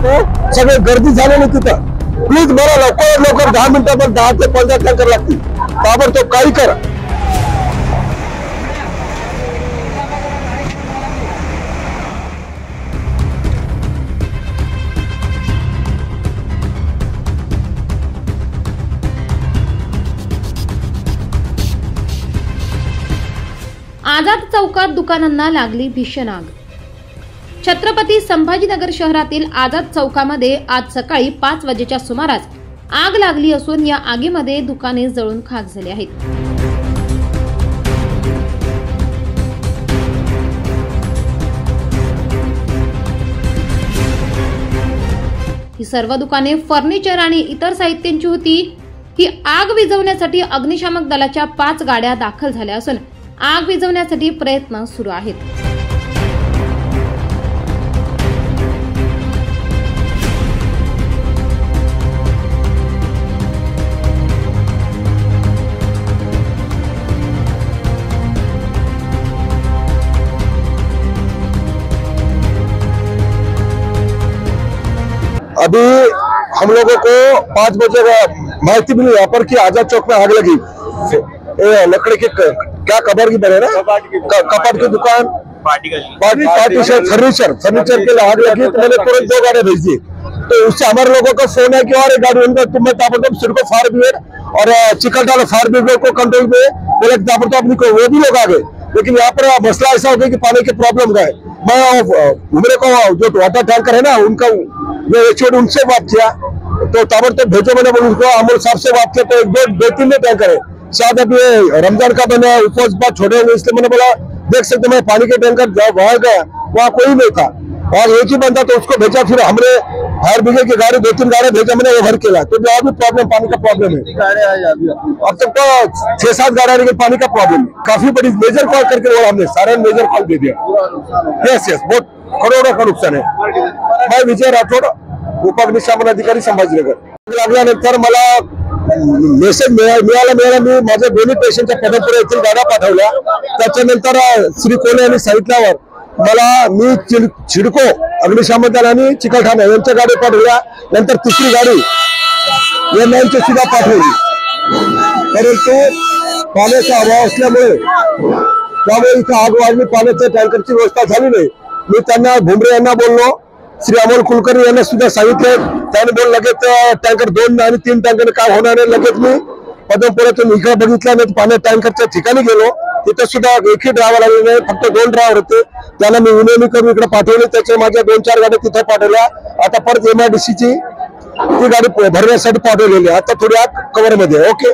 होतो, सगळे गर्दी झालेली तिथं. प्लीज मला लवकर 10 मिनिटात 10 ते 15 टँकर लागतील. ताबडतोब काही करा. आझाद चौकात दुकानांना लागली भीषण आग. छत्रपती संभाजीनगर शहरातील आझाद चौकामध्ये आज सकाळी 5 वाजेच्या सुमारास आग लागली असून या आगीमध्ये दुकाने जळून खाक झाली आहेत. ही सर्व दुकाने फर्निचर आणि इतर साहित्यांची होती. ही आग विझवण्यासाठी अग्निशामक दलाच्या 5 गाड्या दाखल झाल्या असून आग विझवण्यासाठी प्रयत्न सुरू आहेत. अभी हम लोगों को 5 बजे माहिती मिली यहाँ पर कि आजाद चौक में आग लगी. लकड़ी की क्या कबाड़ की बने ना, कपाट की दुकान, पार्टीशन, फर्नीचर के लिए आग लगी. तो मैंने तुरंत 2 गाड़ी भेज दी. तो उससे हमारे लोगों का फोन है कि और एक गाड़ी उनका तुम्हें ताबड़तोब सिडको फायर ब्रिगेड और चिकलटाला फायर ब्रिगेड को कंट्रोल में बोले ताबड़तोब वो भी लोग आ गए. लेकिन यहाँ पर मसला ऐसा हो गया कि पानी की प्रॉब्लम का है. मैं मेरे को जो वाटर टैंकर है ना उनका उनसे बात किया तो ताबड़तोब भेजो. मैंने बोला उनको अमोल साहब से बात किया तो 2-3 टैंकर है. शायद अभी रमजान का मैंने उपवास बात छोड़े हुए इसलिए मैंने बोला देख सकते मैं पानी के टैंकर वहां गया वहां कोई नहीं था और एक ही बंदा तो उसको भेजा. फिर हमने फायर ब्रिगेड की गाड़ी 2-3 गाड़ी भेजा मैंने वो भर के ला. तो और भी प्रॉब्लम पानी का प्रॉब्लम है. अब तक तो 6-7 गाड़ी लेकिन पानी का प्रॉब्लम काफी बड़ी मेजर कॉल करके बोला हमने सारे मेजर कॉल दे दिया. यस बहुत करोड़ों का नुकसान है. मैं विजय राठोड उपअग्निशमन अधिकारी संभाजीनगर. लागल्यानंतर मला मेसेज मिळाला. मी माझ्या दोन्ही पेशंटच्या पदपुरे येथील गाड्या पाठवल्या. त्याच्यानंतर श्री कोले यांनी सांगितल्यावर मला मी चिडको अग्निशमन दल आणि चिकलठाणा यांच्या गाडी पाठवल्या. नंतर तिसरी गाडी यांची सुद्धा पाठवली. परंतु पाण्याचा अभाव असल्यामुळे त्यामुळे इथं आग वाढली. पाण्याच्या टँकरची व्यवस्था झाली नाही. मी त्यांना भुमरे यांना बोललो, श्री अमोल कुलकर्णी यांना सुद्धा सांगितले. त्याने बोल लगेच टँकर 2 आणि 3 टँकर काय होणार नाही. लगेच मी पदमपुरातून इकडे बघितला नाही. पाण्या टँकरच्या ठिकाणी गेलो तिथे सुद्धा एकही ड्रायव्हर आले नाही, फक्त 2 ड्रायव्हर होते. त्यांना मी विनवणी करून इकडे पाठवले. त्याच्या माझ्या 2-4 गाड्या तिथे पाठवल्या. आता परत MIDCची ती गाडी भरण्यासाठी पाठवलेली. आता थोडी आग कव्हर मध्ये. ओके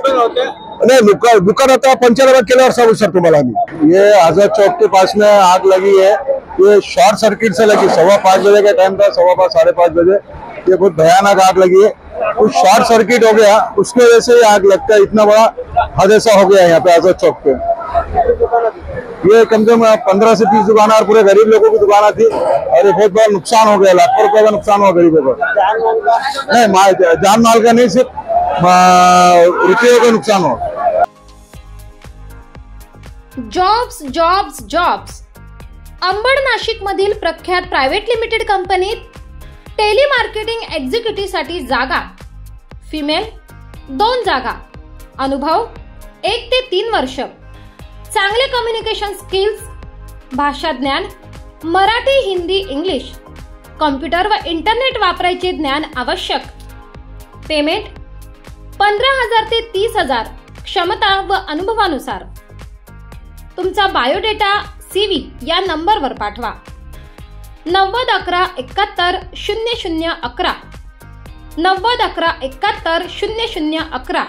नहीं दुकान आता पंचनामा केल्यावर सांगू सर तुम्हाला आम्ही. ये आजाद चौक के पास में आग लगी है. ये शॉर्ट सर्किट से लगी. 5:15 बजे का टाइम था, 5:15 साढ़े 5 बजे. ये बहुत भयानक आग लगी है. कुछ शॉर्ट सर्किट हो गया उसकी वजह से आग लगता है. इतना बड़ा हादसा हो गया है यहाँ पे आजाद चौक पे. ये कम से कम 15 से 30 दुकान और पूरे गरीब लोगों की दुकान थी और ये बहुत बड़ा नुकसान हो गया. लाखों रुपए का नुकसान हुआ गरीबों का. नहीं जान माल का नहीं, सिर्फ रुपये का नुकसान हो. जॉब्स अंबड नाशिक मधील प्रख्यात प्रायव्हेट लिमिटेड कंपनीत टेलिमार्केटिंग एक्झिक्युटिव्ह साठी जागा. फिमेल 2 जागा. अनुभव 1 ते 3 वर्ष. चांगले कम्युनिकेशन स्किल्स, भाषा ज्ञान, मराठी, हिंदी, इंग्लिश, कॉम्प्युटर व इंटरनेट वापरायचे ज्ञान आवश्यक. पेमेंट 15,000 ते 30,000 क्षमता व अनुभवानुसार. तुमचा बायोडेटा CV या नंबरवर पाठवा. 90 11 71 00 11 90 11 71 00 11.